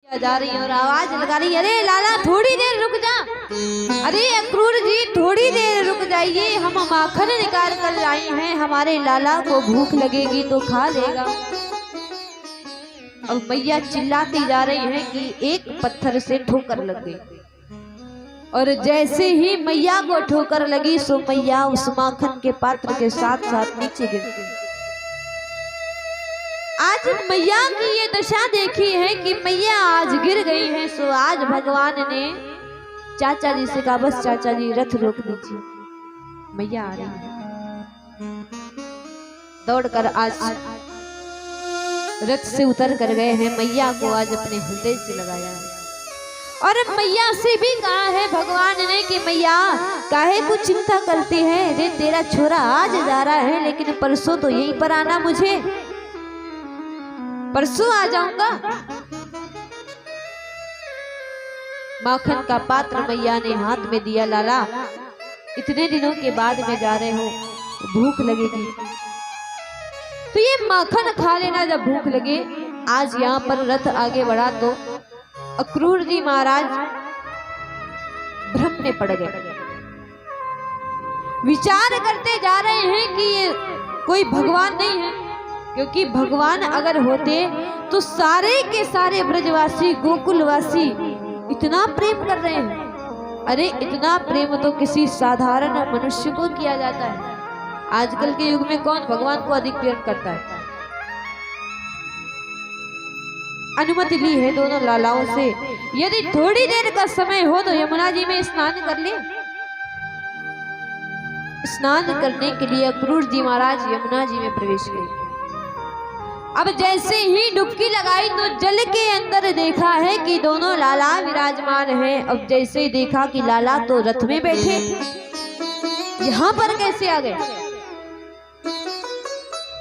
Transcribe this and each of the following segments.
जा रही है और आवाज लगा रही, अरे लाला थोड़ी देर रुक जा, अरे अक्रूर जी थोड़ी देर रुक जाइए, हम माखन निकाल कर लाई हैं, हमारे लाला को भूख लगेगी तो खा लेगा। अब मैया चिल्लाती जा रही है कि एक पत्थर से ठोकर लग गई, और जैसे ही मैया को ठोकर लगी सो मैया उस माखन के पात्र के साथ साथ नीचे गिर गई। आज मैया की ये दशा देखी है कि मैया आज गिर गई है, सो आज भगवान ने चाचा जी से कहा, बस चाचा जी रथ रोक दीजिए, मैया आ रही है। दौड़कर आज रथ से उतर कर गए हैं, मैया को आज अपने हृदय से लगाया है और मैया से भी कहा है भगवान ने कि मैया काहे को चिंता करती है, रे तेरा छोरा आज जा रहा है लेकिन परसों तो यहीं पर आना, मुझे परसों आ जाऊंगा। माखन का पात्र मैया ने हाथ में दिया, लाला इतने दिनों के बाद में जा रहे हो, भूख लगेगी तो ये माखन खा लेना जब भूख लगे। आज यहाँ पर रथ आगे बढ़ा तो अक्रूर जी महाराज भ्रम में पड़ गए, विचार करते जा रहे हैं कि ये कोई भगवान नहीं है, क्योंकि भगवान अगर होते तो सारे के सारे ब्रजवासी गोकुलवासी इतना प्रेम कर रहे हैं, अरे इतना प्रेम तो किसी साधारण मनुष्य को किया जाता है। आजकल के युग में कौन भगवान को अधिक प्रेम करता है। अनुमति ली है दोनों लालाओं से, यदि थोड़ी देर का समय हो तो यमुना जी में स्नान कर ले। स्नान करने के लिए अक्रूर जी महाराज यमुना जी में प्रवेश किए। अब जैसे ही डुबकी लगाई तो जल के अंदर देखा है कि दोनों लाला विराजमान हैं। अब जैसे ही देखा कि लाला तो रथ में बैठे, यहां पर कैसे आ गए,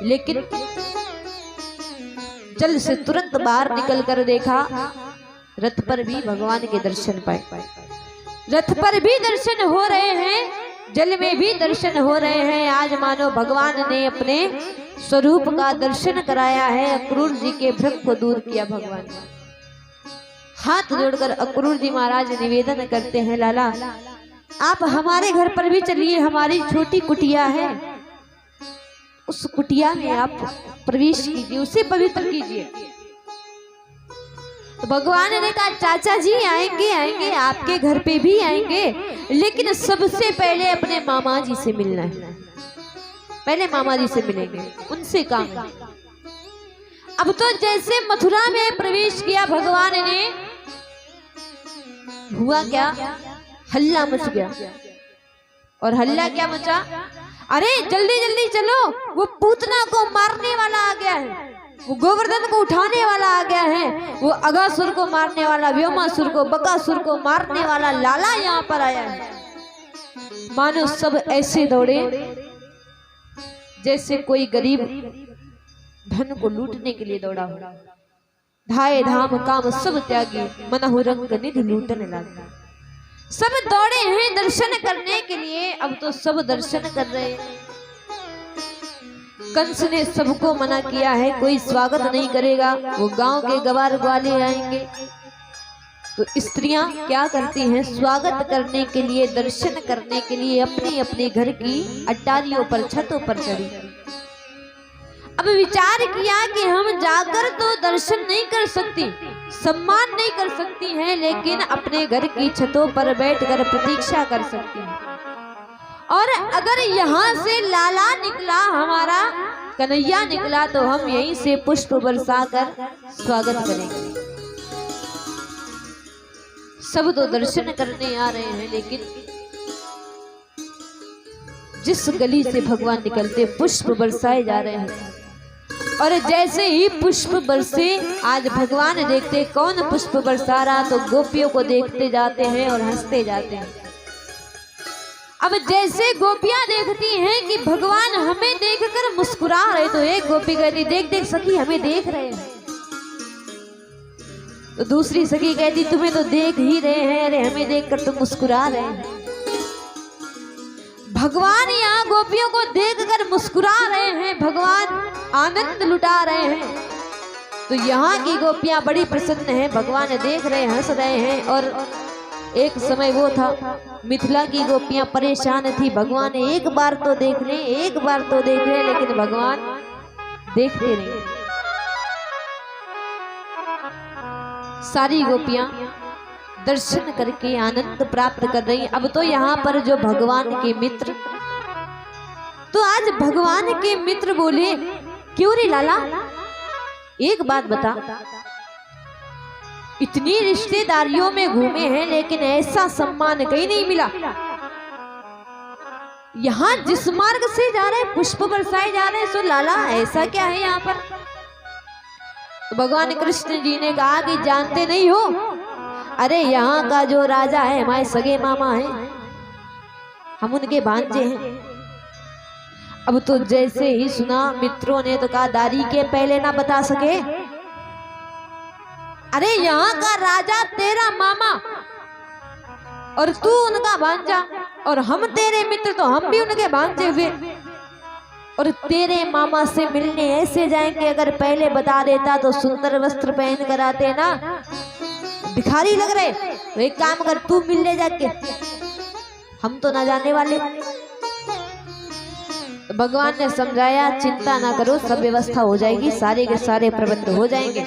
लेकिन जल से तुरंत बाहर निकल कर देखा रथ पर भी भगवान के दर्शन पाए, रथ पर भी दर्शन हो रहे हैं, जल में भी दर्शन हो रहे हैं। आज मानो भगवान ने अपने स्वरूप का दर्शन कराया है, अक्रूर जी के भ्रम को दूर किया भगवान। हाथ जोड़कर अक्रूर जी महाराज निवेदन करते हैं, लाला आप हमारे घर पर भी चलिए, हमारी छोटी कुटिया है, उस कुटिया में आप प्रवेश कीजिए, उसे पवित्र कीजिए। तो भगवान ने कहा, चाचा जी आएंगे आएंगे, आपके घर पे भी आएंगे, लेकिन सबसे पहले अपने मामा जी से मिलना है, पहले मामा जी से मिलेंगे, उनसे काम है। अब तो जैसे मथुरा में प्रवेश किया भगवान ने, हुआ क्या, हल्ला मच गया। और हल्ला क्या मचा, अरे जल्दी जल्दी चलो, वो पूतना को मारने वाला आ गया है, वो गोवर्धन को उठाने वाला आ गया है, वो अगासुर को मारने वाला, व्योमासुर को, बकासुर को मारने वाला लाला यहाँ पर आया है। मानो सब ऐसे दौड़े जैसे कोई गरीब धन को लूटने के लिए दौड़ा हो। धाये धाम काम सब त्यागी, मनहु रंग निधि लूटने लगा। सब दौड़े हैं दर्शन करने के लिए। अब तो सब दर्शन कर रहे हैं। कंस ने सबको मना किया है, कोई स्वागत नहीं करेगा, वो गांव के गवार ग्वाले आएंगे। तो स्त्रियां क्या करती हैं, स्वागत करने के लिए, दर्शन करने के लिए अपने अपने घर की अट्टारियों पर, छतों पर चढ़ी। अब विचार किया कि हम जाकर तो दर्शन नहीं कर सकती, सम्मान नहीं कर सकती हैं, लेकिन अपने घर की छतों पर बैठकर प्रतीक्षा कर सकती हैं। और अगर यहाँ से लाला निकला, हमारा कन्हैया निकला, तो हम यहीं से पुष्प बरसाकर स्वागत करेंगे। सब तो दर्शन करने आ रहे हैं, लेकिन जिस गली से भगवान निकलते पुष्प बरसाए जा रहे हैं। और जैसे ही पुष्प बरसे, आज भगवान देखते कौन पुष्प बरसा रहा, तो गोपियों को देखते जाते हैं और हंसते जाते हैं। अब जैसे गोपियां देखती हैं कि भगवान हमें देखकर मुस्कुरा रहे, तो एक गोपी कहती, देख देख सखी हमें देख रहे हैं। तो दूसरी सखी कहती, तुम्हें तो देख ही रहे हैं, अरे हमें देखकर तुम मुस्कुरा रहे हैं। भगवान यहाँ गोपियों को देखकर मुस्कुरा रहे हैं, भगवान आनंद लुटा रहे हैं। तो यहाँ की गोपियां बड़ी प्रसन्न हैं, भगवान देख रहे हंस रहे हैं। और एक समय वो था मिथिला की गोपियां परेशान थी, भगवान एक बार तो देख ले, एक बार तो देख ले, लेकिन भगवान देखते नहीं। सारी गोपियां दर्शन करके आनंद प्राप्त कर रही। अब तो यहाँ पर जो भगवान के मित्र, तो आज भगवान के मित्र बोले, क्यों रे लाला, एक बात बता, इतनी रिश्तेदारियों में घूमे हैं लेकिन ऐसा सम्मान कहीं नहीं मिला। यहाँ जिस मार्ग से जा रहे हैं पुष्प बरसाए जा रहे हैं, सो लाला ऐसा क्या है यहाँ पर? तो भगवान कृष्ण जी ने कहा कि जानते नहीं हो, अरे यहाँ का जो राजा है हमारे सगे मामा है, हम उनके भांजे हैं। अब तो जैसे ही सुना मित्रों ने तो कहा, दारी के पहले ना बता सके, अरे यहाँ का राजा तेरा मामा और तू उनका भांजा, और हम तेरे मित्र तो हम भी उनके भांजे हुए, और तेरे मामा से मिलने ऐसे जाएंगे, अगर पहले बता देता तो सुंदर वस्त्र पहन कर आते ना, भिखारी लग रहे। तो एक काम कर, तू मिल ले जाके, हम तो ना जाने वाले। तो भगवान ने समझाया, चिंता ना करो, सब व्यवस्था हो जाएगी, सारे के सारे प्रबंध हो जाएंगे।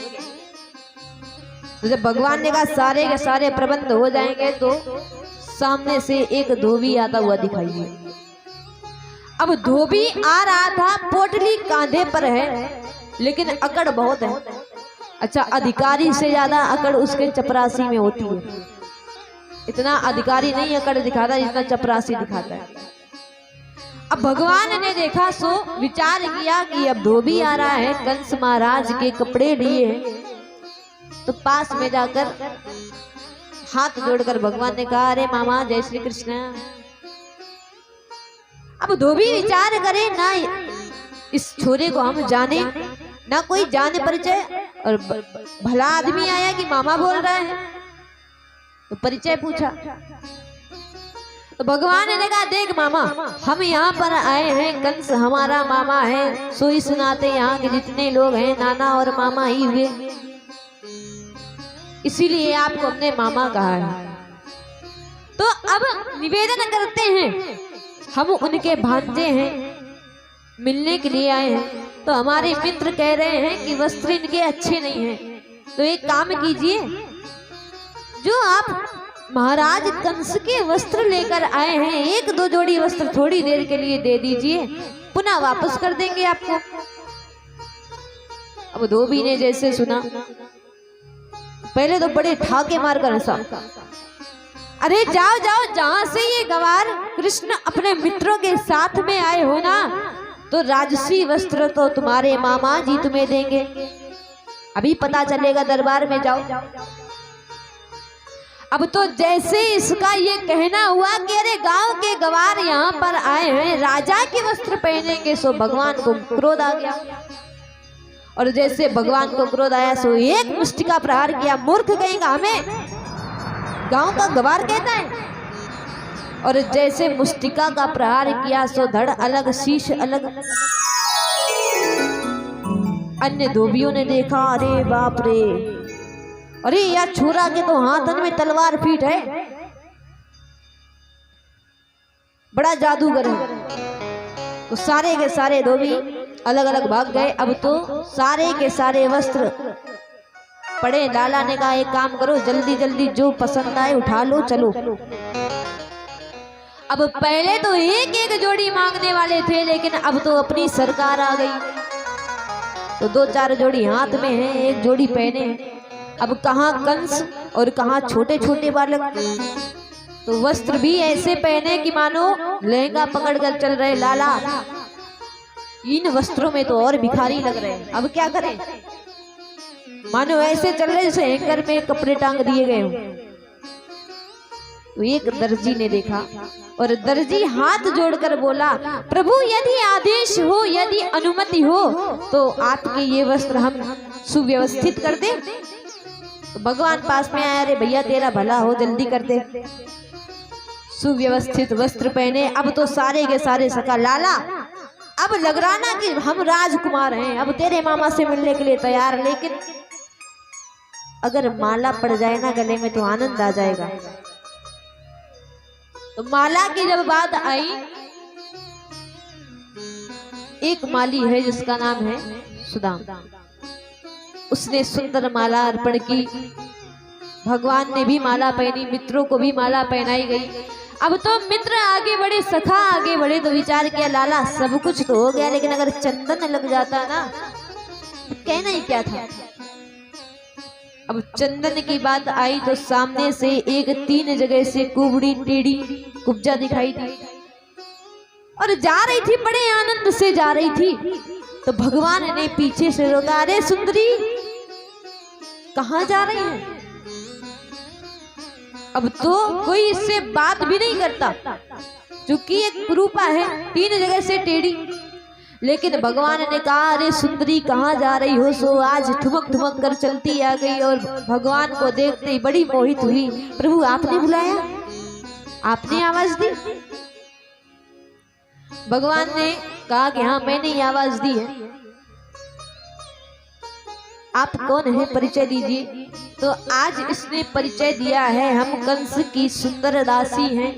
तो जब भगवान ने कहा सारे के सारे प्रबंध हो जाएंगे, तो सामने से एक धोबी आता हुआ दिखाई दिया। अब धोबी आ रहा था, पोटली कांधे पर है, लेकिन अकड़ बहुत है। अच्छा, अधिकारी से ज्यादा अकड़ उसके चपरासी में होती है। इतना अधिकारी नहीं अकड़ दिखाता जितना चपरासी दिखाता है। अब भगवान ने देखा, सो विचार किया कि अब धोबी आ रहा है, कंस महाराज के कपड़े लिए हैं, तो पास में जाकर हाथ जोड़कर भगवान ने कहा, अरे मामा जय श्री कृष्ण। अब धोबी विचार करे, ना इस छोरे को हम जाने, ना कोई जाने परिचय, और भला आदमी आया कि मामा बोल रहा है। तो परिचय पूछा, तो भगवान ने कहा, देख मामा, हम यहाँ पर आए हैं, कंस हमारा मामा है, सोई सुनाते यहाँ के जितने लोग हैं नाना और मामा ही हुए, इसीलिए आपको हमने मामा कहा है। तो अब निवेदन करते हैं, हम उनके भांजे हैं, मिलने के लिए आए हैं। तो हमारे मित्र कह रहे हैं कि वस्त्र इनके अच्छे नहीं हैं, तो एक काम कीजिए, जो आप महाराज कंस के वस्त्र लेकर आए हैं, एक दो जोड़ी वस्त्र थोड़ी देर के लिए दे दीजिए, पुनः वापस कर देंगे आपको। अब धोबी ने जैसे सुना, पहले तो बड़े ठाके मारकर हंसा, अरे जाओ जाओ, जहां से ये गवार कृष्ण अपने मित्रों के साथ में आए हो ना, तो राजसी वस्त्र तो तुम्हारे मामा जी तुम्हें देंगे, अभी पता चलेगा, दरबार में जाओ। अब तो जैसे इसका ये कहना हुआ कि अरे गांव के गवार यहाँ पर आए हैं, राजा के वस्त्र पहनेंगे, सो भगवान को क्रोध आ गया। और जैसे भगवान को क्रोध आया, सो एक मुष्टिका प्रहार किया, मूर्ख कहेगा, हमें गांव का गवार कहता है। और जैसे मुष्टिका का प्रहार किया, सो धड़ अलग, शीश अलग। अन्य धोबियों ने देखा, अरे बाप रे, अरे यार छोरा के तो हाथन में तलवार पीठ है, बड़ा जादूगर है। तो सारे के सारे धोबी अलग अलग भाग गए। अब तो सारे के सारे वस्त्र पड़े। लाला ने कहा, एक काम करो, जल्दी जल्दी जो पसंद आए उठा लो, चलो। अब पहले तो एक एक जोड़ी मांगने वाले थे, लेकिन अब तो अपनी सरकार आ गई, तो दो चार जोड़ी हाथ में है, एक जोड़ी पहने। अब कहाँ कंस और कहाँ छोटे छोटे बालक, तो वस्त्र भी ऐसे पहने कि मानो लहंगा पकड़कर चल रहे। लाला, इन वस्त्रों में तो और भिखारी लग रहे हैं, अब क्या करें? मानो ऐसे चल रहे जैसे हैंगर में कपड़े टांग दिए गए हों। तो एक दर्जी ने देखा, और दर्जी हाथ जोड़कर बोला, प्रभु यदि आदेश हो, यदि अनुमति हो, तो आपके ये वस्त्र हम सुव्यवस्थित कर दे। तो भगवान पास में आया, अरे भैया तेरा भला हो, जल्दी कर दे। सुव्यवस्थित वस्त्र पहने। अब तो सारे के सारे सका, लाला अब लग रहा ना कि हम राजकुमार हैं, अब तेरे मामा से मिलने के लिए तैयार, लेकिन अगर माला पड़ जाए ना गले में तो आनंद आ जाएगा। तो माला की जब बात आई, एक माली है जिसका नाम है सुदाम, उसने सुंदर माला अर्पण की, भगवान ने भी माला पहनी, मित्रों को भी माला पहनाई गई। अब तो मित्र आगे बढ़े, सखा आगे बढ़े, तो विचार किया लाला सब कुछ तो हो गया, लेकिन अगर चंदन लग जाता ना तो कहना ही क्या था। अब चंदन की बात आई तो सामने से एक 3 जगह से कुबड़ी टेढ़ी कुब्जा दिखाई दी और जा रही थी, बड़े आनंद से जा रही थी। तो भगवान ने पीछे से रोका, अरे सुंदरी कहाँ जा रही है। अब तो कोई इससे बात भी नहीं करता, क्योंकि एक रूपा है 3 जगह से टेढ़ी। लेकिन भगवान ने कहा, अरे सुंदरी कहाँ जा रही हो। सो आज ठुमक ठुमक कर चलती आ गई और भगवान को देखते ही बड़ी मोहित हुई। प्रभु आपने बुलाया, आपने आवाज दी। भगवान ने कहा कि हाँ मैंने ही आवाज दी है। आप कौन है, परिचय दीजिए। तो आज इसने परिचय दिया है, हम कंस की सुंदर दासी हैं,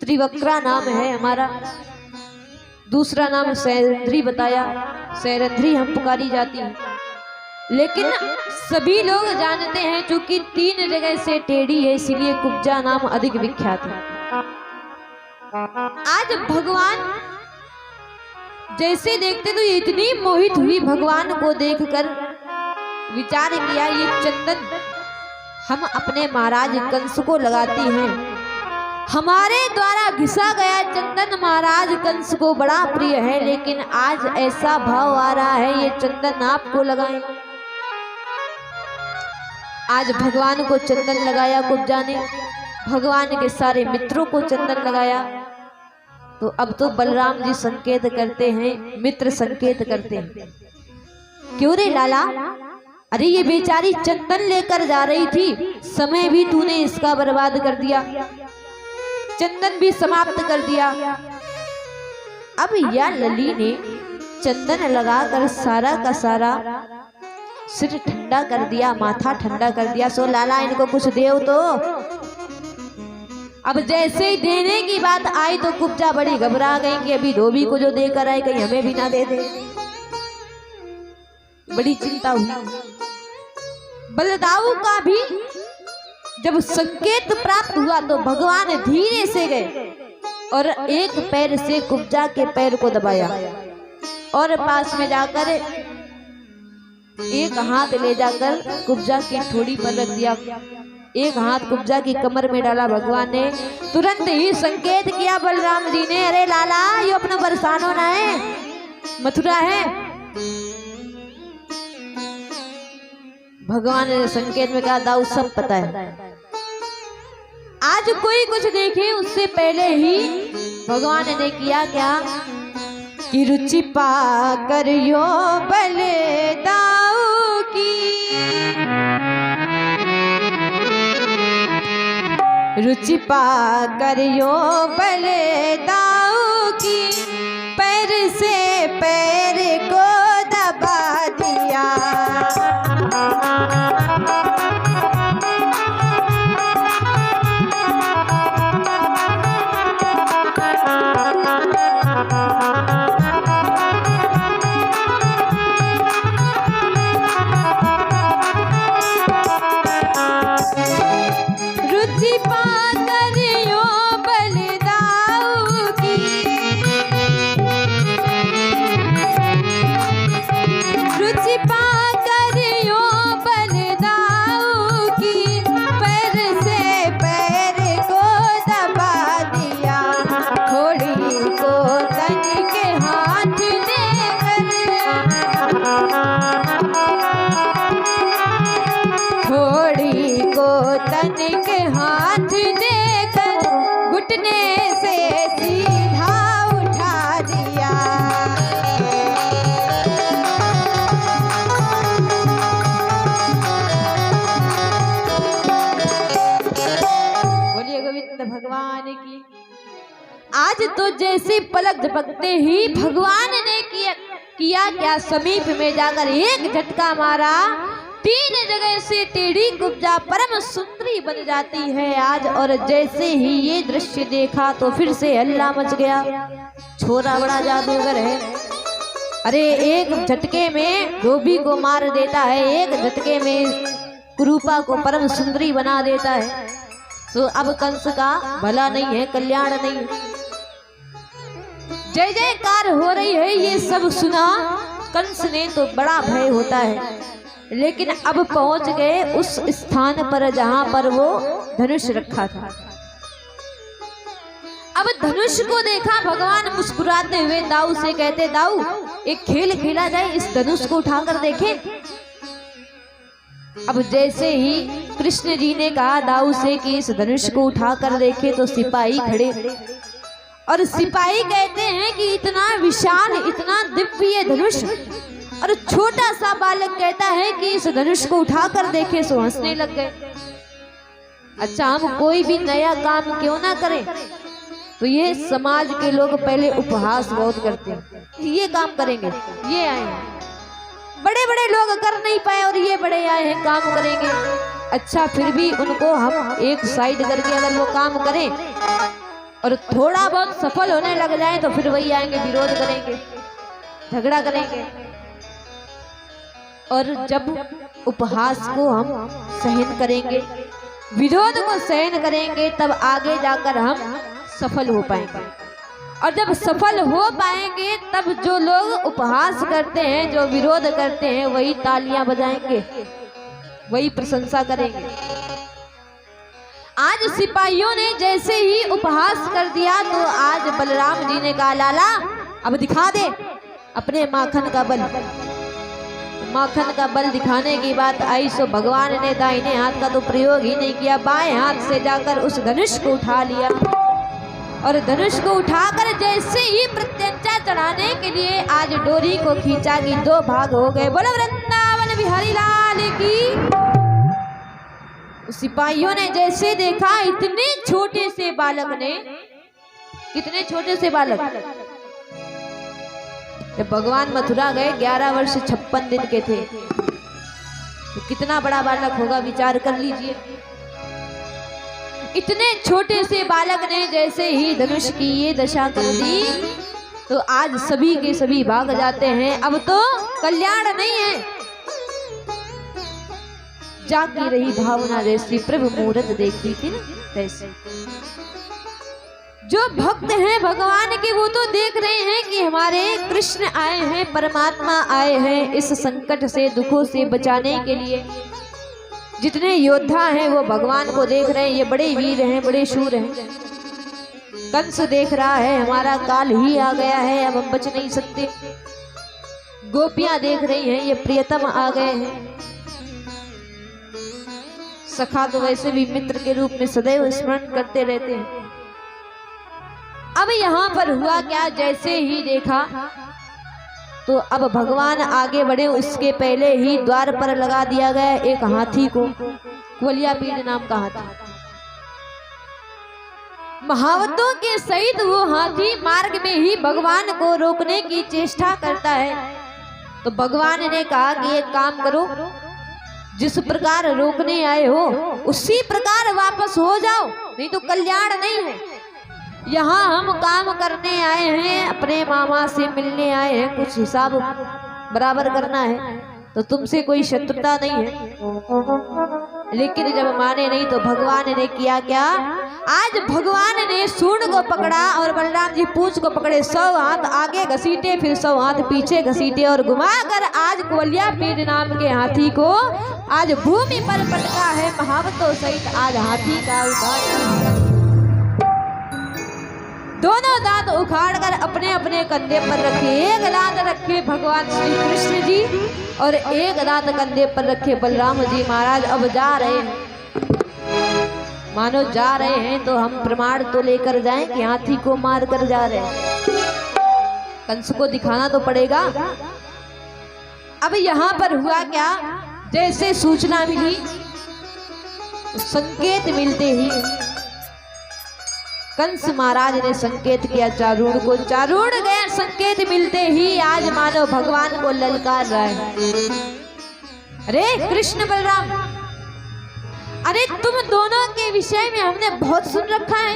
त्रिवक्रा नाम है हमारा, दूसरा नाम सैरंध्री बताया, सैरंध्री हम पुकारी जाती हैं। लेकिन सभी लोग जानते हैं क्योंकि 3 जगह से टेढ़ी है, इसीलिए कुब्जा नाम अधिक विख्यात है। आज भगवान जैसे देखते तो ये इतनी मोहित हुई, भगवान को देखकर विचार किया ये चंदन हम अपने महाराज कंस को लगाती हैं। हमारे द्वारा घिसा गया चंदन महाराज कंस को बड़ा प्रिय है, लेकिन आज ऐसा भाव आ रहा है ये चंदन आपको लगाएं। आज भगवान को चंदन लगाया कुब्जा ने, भगवान के सारे मित्रों को चंदन लगाया। तो अब तो बलराम जी संकेत करते हैं, मित्र संकेत करते हैं, क्यों रे लाला, अरे ये बेचारी चंदन लेकर जा रही थी, समय भी तूने इसका बर्बाद कर दिया, चंदन भी समाप्त कर दिया। अब या लली ने चंदन लगाकर सारा का सारा सिर ठंडा कर दिया, माथा ठंडा कर दिया। सो लाला इनको कुछ देव तो। अब जैसे ही देने की बात आई तो कुब्जा बड़ी घबरा गई कि अभी धोबी को जो देकर आए कहीं हमें भी ना दे दे। बड़ी चिंता हुई। बलदाऊ का भी जब संकेत प्राप्त हुआ तो भगवान धीरे से गए और एक पैर से कुब्जा के पैर को दबाया और पास में जाकर एक हाथ ले जाकर कुब्जा की ठोड़ी पर रख दिया, एक हाथ कुब्जा की कमर में डाला। भगवान ने तुरंत ही संकेत किया बलराम जी ने, अरे लाला ये अपना बरसानो ना है, मथुरा है। भगवान ने संकेत में कहा, दाऊ सब पता है। आज कोई कुछ देखे उससे पहले ही भगवान ने किया क्या कि रुचि पा कर यो बले दाऊ की, रुचि पा कर यो बले दाऊ की, पैर से पैर को दबा दिया। तनिक हाथ देकर घुटने से सीधा उठा दिया। बोलिए गोविंद भगवान की। आज तो जैसे पलक झपकते ही भगवान ने किया क्या, समीप में जाकर एक झटका मारा, 3 जगह से टेढ़ी कुब्जा परम सुंदरी बन जाती है आज। और जैसे ही ये दृश्य देखा तो फिर से हल्ला मच गया, छोरा बड़ा जादूगर है, अरे एक झटके में धोबी को मार देता है, एक झटके में कुरूपा को परम सुंदरी बना देता है। तो अब कंस का भला नहीं है, कल्याण नहीं है। जय जयकार हो रही है, ये सब सुना कंस ने तो बड़ा भय होता है। लेकिन अब पहुंच गए उस स्थान पर जहां पर वो धनुष रखा था। अब धनुष को देखा, भगवान मुस्कुराते हुए दाऊ से कहते, दाऊ एक खेल खेला जाए, इस धनुष को उठाकर देखें। अब जैसे ही कृष्ण जी ने कहा दाऊ से कि इस धनुष को उठाकर देखे, तो सिपाही खड़े, और सिपाही कहते हैं कि इतना विशाल, इतना दिव्य धनुष, और छोटा सा बालक कहता है कि इस धनुष को उठाकर देखे, सो हंसने लग गए। अच्छा, हम कोई भी नया काम क्यों ना करें, तो ये समाज के लोग पहले उपहास बहुत करते हैं, ये काम करेंगे, ये आए हैं, बड़े बड़े लोग कर नहीं पाए और ये बड़े आए हैं काम करेंगे। अच्छा, फिर भी उनको हम एक साइड करके अगर वो काम करें और थोड़ा बहुत सफल होने लग जाए, तो फिर वही आएंगे, विरोध करेंगे, झगड़ा करेंगे। और जब उपहास को हम सहन करेंगे, विरोध को सहन करेंगे, तब आगे जाकर हम सफल हो पाएंगे। और जब सफल हो पाएंगे, तब जो लोग उपहास करते हैं, जो विरोध करते हैं, वही तालियां बजाएंगे, वही प्रशंसा करेंगे। आज सिपाहियों ने जैसे ही उपहास कर दिया, तो आज बलराम जी ने कहा, लाला अब दिखा दे अपने माखन का बल। माखन का बल दिखाने की बात आई, सो भगवान ने दाहिने हाथ का तो प्रयोग ही नहीं किया, बाएं हाथ से जाकर उस धनुष को उठा लिया, और धनुष को उठाकर जैसे ही प्रत्यंचा चढ़ाने के लिए आज डोरी को खींचा कि 2 भाग हो गए। बोलो वृंदावन बिहारी लाल की। सिपाहियों ने जैसे देखा, इतने छोटे से बालक ने, कितने छोटे से बालक, जब भगवान मथुरा गए 11 वर्ष 56 दिन के थे, तो कितना बड़ा बालक होगा, विचार कर लीजिए। इतने छोटे से बालक ने जैसे ही धनुष की ये दशा कर दी, तो आज सभी के सभी भाग जाते हैं। अब तो कल्याण नहीं है, जागी रही भावना जैसी प्रभु मूरत देखती थी ना, तैसे जो भक्त हैं भगवान के, वो तो देख रहे हैं कि हमारे कृष्ण आए हैं, परमात्मा आए हैं इस संकट से, दुखों से बचाने के लिए। जितने योद्धा हैं वो भगवान को देख रहे हैं, ये बड़े वीर हैं, बड़े शूर हैं। कंस देख रहा है हमारा काल ही आ गया है, अब हम बच नहीं सकते। गोपियां देख रही हैं ये प्रियतम आ गए हैं। सखा तो वैसे भी मित्र के रूप में सदैव स्मरण करते रहते हैं। अब यहाँ पर हुआ क्या, जैसे ही देखा तो अब भगवान आगे बढ़े, उसके पहले ही द्वार पर लगा दिया गया एक हाथी को, ग्वालियापीड़ नाम का हाथी। महावतों के सहित वो हाथी मार्ग में ही भगवान को रोकने की चेष्टा करता है। तो भगवान ने कहा कि एक काम करो, जिस प्रकार रोकने आए हो उसी प्रकार वापस हो जाओ, नहीं तो कल्याण नहीं है। यहाँ हम काम करने आए हैं, अपने मामा से मिलने आए हैं, कुछ हिसाब बराबर करना है, तो तुमसे कोई शत्रुता नहीं है। लेकिन जब माने नहीं तो भगवान ने किया क्या, आज भगवान ने सूंड को पकड़ा और बलराम जी पूंछ को पकड़े, 100 हाथ आगे घसीटे, फिर 100 हाथ पीछे घसीटे, और घुमाकर आज ग्वालियापीड़ नाम के हाथी को आज भूमि पर पटका है। महावतों सहित आज हाथी का उद्धार, दोनों दांत उखाड़कर अपने अपने कंधे पर रखे। एक दांत रखे भगवान श्री कृष्ण जी और एक दांत कंधे पर रखे बलराम जी महाराज। अब जा रहे हैं, मानो जा रहे हैं तो हम प्रमाण तो लेकर जाएं कि हाथी को मार कर जा रहे हैं, कंस को दिखाना तो पड़ेगा। अब यहाँ पर हुआ क्या, जैसे सूचना मिली, संकेत मिलते ही कंस महाराज ने संकेत किया चारूण को। चारूण गया, संकेत मिलते ही आज मानो भगवान को ललकार रहा है। अरे कृष्ण बलराम, अरे तुम दोनों के विषय में हमने बहुत सुन रखा है।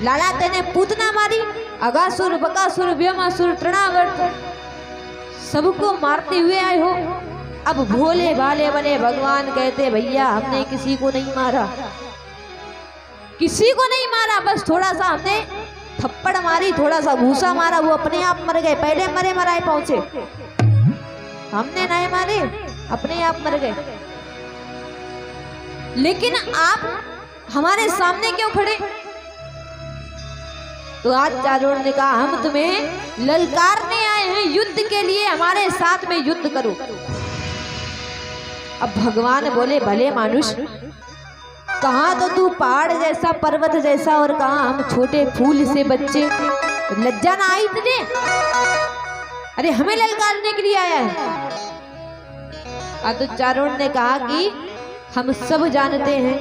लाला तेने पूतना मारी, अगासुर, बकासुर, व्योमासुर, तृणावर्त सबको मारते हुए आए हो। अब भोले भाले बने भगवान कहते भैया हमने किसी को नहीं मारा, किसी को नहीं मारा, बस थोड़ा सा हमने थप्पड़ मारी, थोड़ा सा घूसा मारा, वो अपने आप मर गए। पहले मरे मराए पहुंचे, हमने नहीं मारे, अपने आप मर गए। लेकिन आप हमारे सामने क्यों खड़े? तो आज चारूण ने कहा हम तुम्हें ललकारने आए हैं, युद्ध के लिए हमारे साथ में युद्ध करो। अब भगवान बोले भले मानुष, कहाँ तो तू पहाड़ जैसा, पर्वत जैसा, और कहाँ हम छोटे फूल से बच्चे, लज्जा ना आई तुझे? अरे हमें ललकारने के लिए आया है। तो चारूण ने कहा कि हम सब जानते हैं।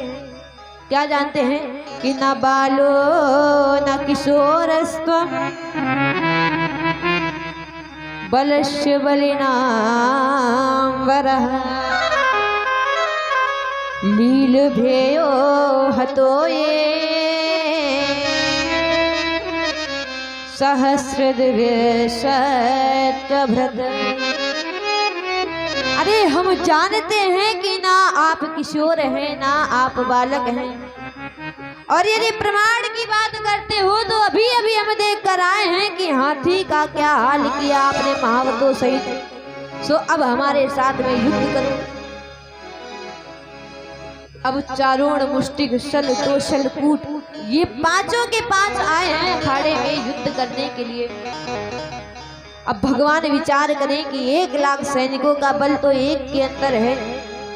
क्या जानते हैं? कि न बालो न किशोरस्त्वं बलस्य बलिनां वरः लीलभेयो हतो ये सहस्रद्विशतभृत। अरे हम जानते हैं कि ना आप किशोर हैं ना आप बालक हैं, और यदि प्रमाण की बात करते हो तो अभी अभी हम देख कर आए हैं कि हाथी का क्या हाल किया आपने महावतों सहित। सो अब हमारे साथ में युद्ध करो। अब चारूण, मुष्टिक, शल, तोशल, कूट, ये पांचों के पांच आए हैं अखाड़े में युद्ध करने के लिए। अब भगवान विचार करें कि 1 लाख सैनिकों का बल तो एक के अंदर है,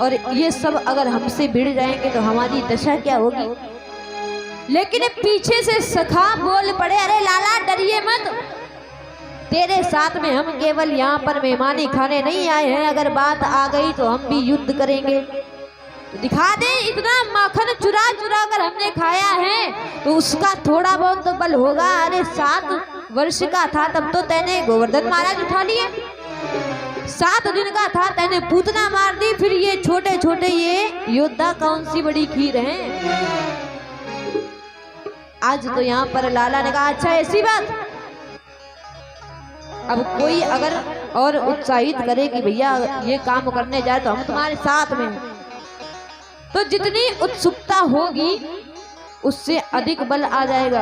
और ये सब अगर हमसे भिड़ जाएंगे तो हमारी दशा क्या होगी। लेकिन पीछे से सखा बोल पड़े, अरे लाला डरिए मत, तेरे साथ में हम केवल यहाँ पर मेहमानी खाने नहीं आए हैं, अगर बात आ गई तो हम भी युद्ध करेंगे। तो दिखा दे, इतना माखन चुरा चुरा कर हमने खाया है तो उसका थोड़ा बहुत तो बल होगा। अरे 7 वर्ष का था तब तो तैने गोवर्धन महाराज उठा लिए, 7 दिन का था तैने पूतना मार दी, फिर ये छोटे छोटे ये योद्धा कौन सी बड़ी खीर है। आज तो यहाँ पर लाला ने कहा अच्छा ऐसी बात। अब कोई अगर और उत्साहित करे कि भैया ये काम करने जाए तो हम तुम्हारे साथ में, तो जितनी उत्सुकता होगी उससे अधिक बल आ जाएगा,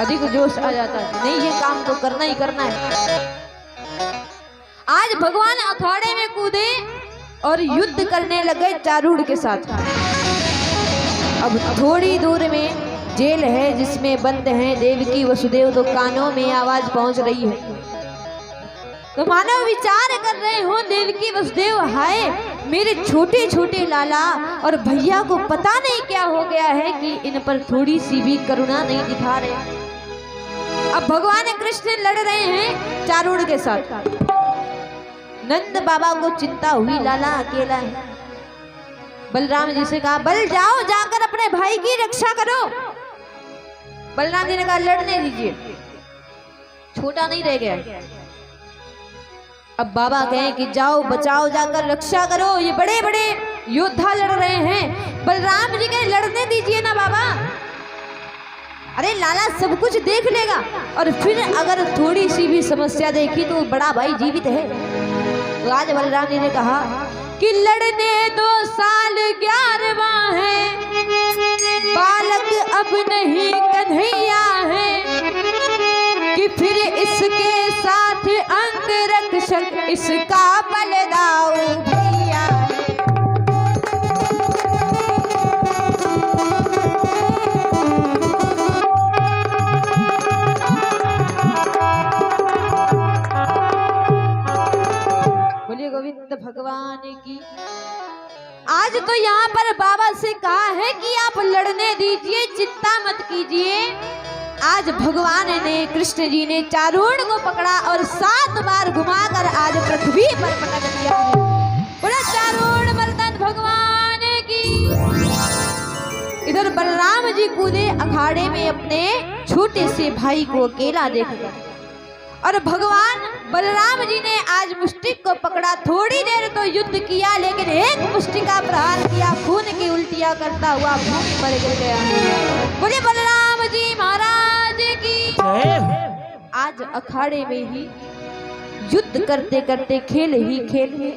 अधिक जोश आ जाता है। नहीं, ये काम तो करना ही करना है। आज भगवान अखाड़े में कूदे और युद्ध करने लगे चारूण के साथ। अब थोड़ी दूर में जेल है जिसमें बंद हैं देवकी वसुदेव, तो कानों में आवाज पहुंच रही है। तो मानव विचार कर रहे हो देवकी वसुदेव, हाय मेरे छोटे छोटे लाला और भैया को पता नहीं क्या हो गया है कि इन पर थोड़ी सी भी करुणा नहीं दिखा रहे। अब भगवान कृष्ण लड़ रहे हैं चारूण के साथ। नंद बाबा को चिंता हुई, लाला अकेला है। बलराम जी से कहा बल जाओ, जाकर अपने भाई की रक्षा करो। बलराम जी ने कहा लड़ने दीजिए, छोटा नहीं रह गया। अब बाबा कहें कि जाओ बचाओ, जाकर रक्षा करो, ये बड़े बड़े योद्धा लड़ रहे हैं। बलराम जी कहें लड़ने दीजिए ना बाबा, अरे लाला सब कुछ देख लेगा, और फिर अगर थोड़ी सी भी समस्या देखी तो बड़ा भाई जीवित है। तो आज बलराम जी ने कहा कि लड़ने 2 साल 11वां है, बालक अब नहीं कन्हैया है, कि फिर इसके साथ अंग रक्षक इसका बलदाऊ भैया है। बोलिए गोविंद भगवान की। आज तो यहाँ पर बाबा से कहा है कि आप लड़ने दीजिए, चिंता मत कीजिए। आज भगवान ने, कृष्ण जी ने चारूण को पकड़ा और 7 बार घुमाकर आज पृथ्वी पर पटक दिया। बोला चारूण मर्दन भगवान की। इधर बलराम जी कूदे अखाड़े में अपने छोटे से भाई को अकेला देखकर, और भगवान बलराम जी ने आज मुष्टिक को पकड़ा। थोड़ी देर तो युद्ध किया, लेकिन एक मुष्टि का प्रहार किया, खून की उल्टियां करता हुआ भूमि पर गिर गया। बोले बलराम जी महाराज की। आज अखाड़े में ही युद्ध करते करते खेल ही खेल में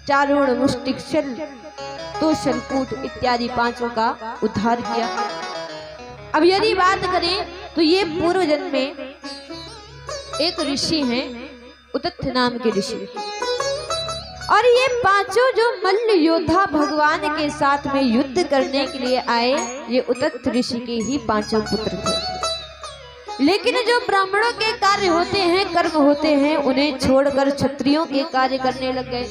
चारों मुष्टिक शल तो शलकूट इत्यादि पांचों का उद्धार किया। अब यदि बात करें तो ये पूर्व जन्म में एक ऋषि हैं, उतथ नाम के ऋषि, और ये पांचों जो मल्ल योद्धा भगवान के साथ में युद्ध करने के लिए आए, ये उतथ ऋषि के ही पांचों पुत्र थे। लेकिन जो ब्राह्मणों के कार्य होते हैं, कर्म होते हैं, उन्हें छोड़कर क्षत्रियों के कार्य करने लग गए।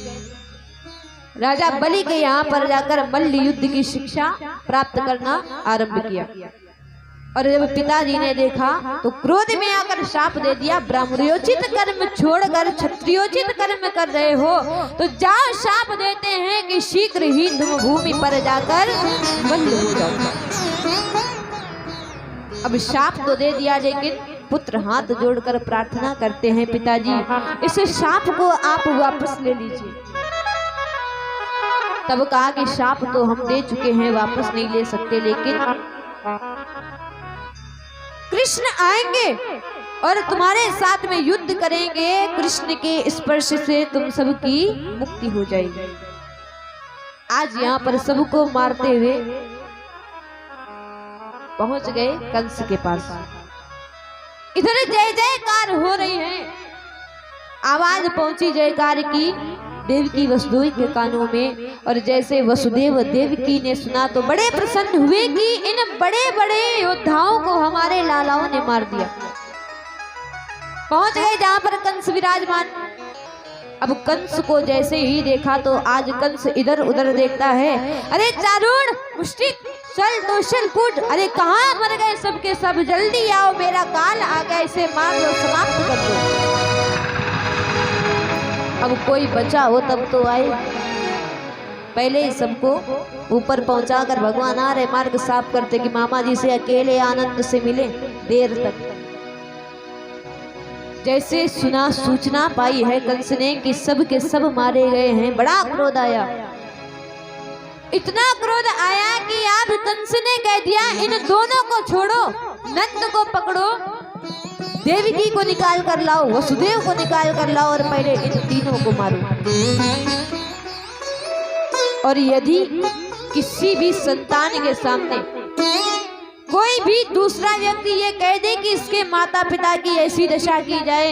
राजा बलि के यहाँ पर जाकर मल्ल युद्ध की शिक्षा प्राप्त करना आरंभ किया, और जब पिताजी ने देखा तो क्रोध में आकर शाप दे दिया, ब्राह्मणोचित कर्म छोड़कर क्षत्रियोचित कर्म कर रहे हो तो जाओ, शाप देते हैं कि शीघ्र ही तुम भूमि पर जाकर मल्ल हो जाओ। अब शाप तो दे दिया, लेकिन पुत्र हाथ जोड़कर प्रार्थना करते हैं, पिताजी इस शाप को आप वापस ले लीजिए। तब कहा कि शाप तो हम दे चुके हैं, वापस नहीं ले सकते, लेकिन कृष्ण आएंगे और तुम्हारे साथ में युद्ध करेंगे, कृष्ण के स्पर्श से तुम सबकी मुक्ति हो जाएगी। आज यहाँ पर सबको मारते हुए पहुंच गए कंस के पास। इधर जय जयकार हो रही है, आवाज पहुंची जयकार की देवकी वसुदेव के कानों में, और जैसे वसुदेव देवकी ने सुना तो बड़े प्रसन्न हुए कि इन बड़े बड़े योद्धाओं को हमारे लालाओं ने मार दिया। पहुंच गए जहां पर कंस विराजमान। अब कंस को जैसे ही देखा तो आज कंस इधर उधर देखता है, अरे चारूण मुष्टिक चल तो शलकूट, अरे कहाँ मर गए सबके सब, जल्दी आओ, मेरा काल आ गया, इसे मार दो, समाप्त कर दो। अब कोई बचा हो तब तो आए, पहले ही सबको ऊपर पहुंचाकर भगवान आ रहे मार्ग साफ करते कि मामा जी से अकेले आनंद से मिले देर तक। जैसे सुना सूचना पाई है कंस ने कि सब के सब मारे गए हैं, बड़ा क्रोध आया। इतना क्रोध आया कि अब कंस ने कह दिया इन दोनों को छोड़ो, नंद को पकड़ो, देवकी को निकाल कर लाओ, वसुदेव को निकाल कर लाओ, और पहले इन तीनों को मारो। और यदि किसी भी संतान के सामने कोई भी दूसरा व्यक्ति ये कह दे कि इसके माता पिता की ऐसी दशा की जाए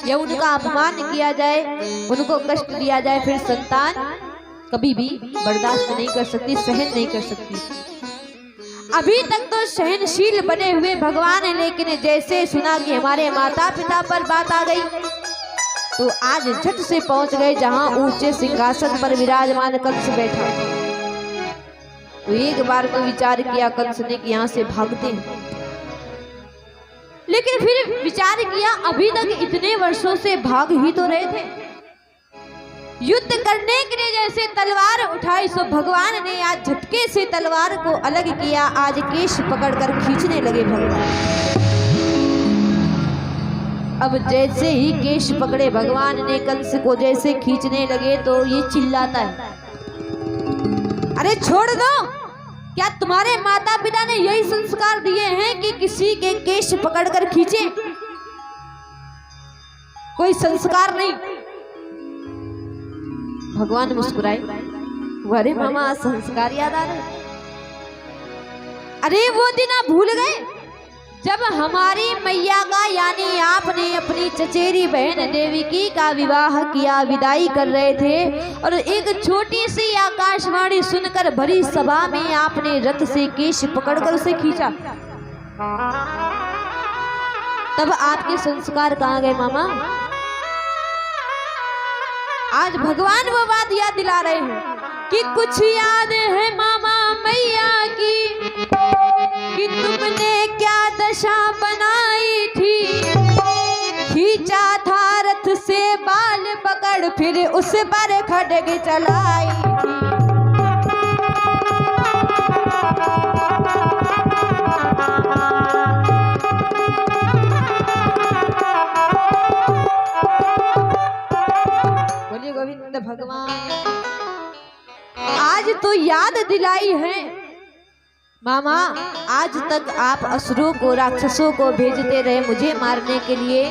या उनका अपमान किया जाए, उनको कष्ट दिया जाए, फिर संतान कभी भी बर्दाश्त नहीं कर सकती, सहन नहीं कर सकती। अभी तक तो सहनशील बने हुए भगवान है, लेकिन जैसे सुना कि हमारे माता पिता पर बात आ गई तो आज झट से पहुंच गए जहां ऊंचे सिंहासन पर विराजमान कंस बैठा। तो एक बार तो विचार किया कंस ने कि यहाँ से भागते हैं, लेकिन फिर विचार किया अभी तक इतने वर्षों से भाग ही तो रहे थे, युद्ध करने के लिए जैसे तलवार उठाई सो भगवान ने आज झटके से तलवार को अलग किया, आज केश पकड़कर खींचने लगे भगवान। अब जैसे ही केश पकड़े भगवान ने कंस को जैसे खींचने लगे तो ये चिल्लाता है, अरे छोड़ दो, क्या तुम्हारे माता पिता ने यही संस्कार दिए हैं कि किसी के केश पकड़कर खींचे? कोई संस्कार नहीं। भगवान मुस्कुराए, अरे मामा संस्कार याद आ रहे, अरे वो दिन आप भूल गए जब हमारी मैया का यानी आपने अपनी चचेरी बहन देवकी का विवाह किया, विदाई कर रहे थे, और एक छोटी सी आकाशवाणी सुनकर भरी सभा में आपने रथ से केश पकड़कर उसे खींचा। तब आपके संस्कार कहाँ गए मामा? आज भगवान वो बात याद दिला रहे हैं कि कुछ याद है मामा मैया की कि तुमने क्या दशा बनाई थी, खींचा था रथ से बाल पकड़ फिर उस पर खड्ग चलाई थी। आज तो याद दिलाई है मामा, आज तक आप असुरों को, राक्षसों को भेजते रहे मुझे मारने के लिए,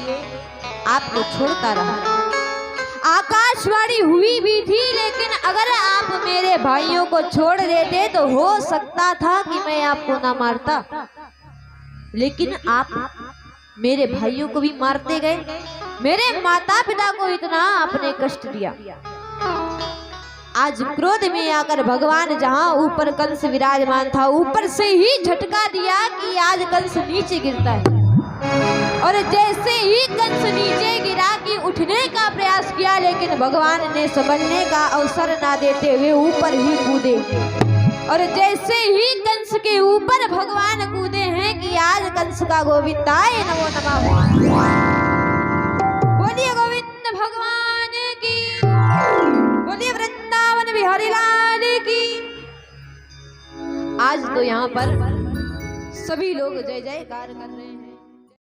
आपको छोड़ता रहा। आकाशवाणी हुई भी थी, लेकिन अगर आप मेरे भाइयों को छोड़ देते तो हो सकता था कि मैं आपको ना मारता, लेकिन आप मेरे भाइयों को भी मारते गए, मेरे माता पिता को इतना आपने कष्ट दिया। आज क्रोध में आकर भगवान जहां ऊपर कंस विराजमान था, ऊपर से ही झटका दिया कि आज कंस नीचे गिरता है। और जैसे ही कंस नीचे गिरा कि उठने का प्रयास किया, लेकिन भगवान ने संभलने का अवसर ना देते हुए ऊपर ही कूदे। और जैसे ही कंस के ऊपर भगवान कूदे हैं कि आज कंस का गोविंदाय नमो नमः। बोलिए गोविंद भगवान की, बोलिए वृंदावन बिहारी लाल की। आज तो यहाँ पर सभी लोग जय जयकार कर रहे हैं।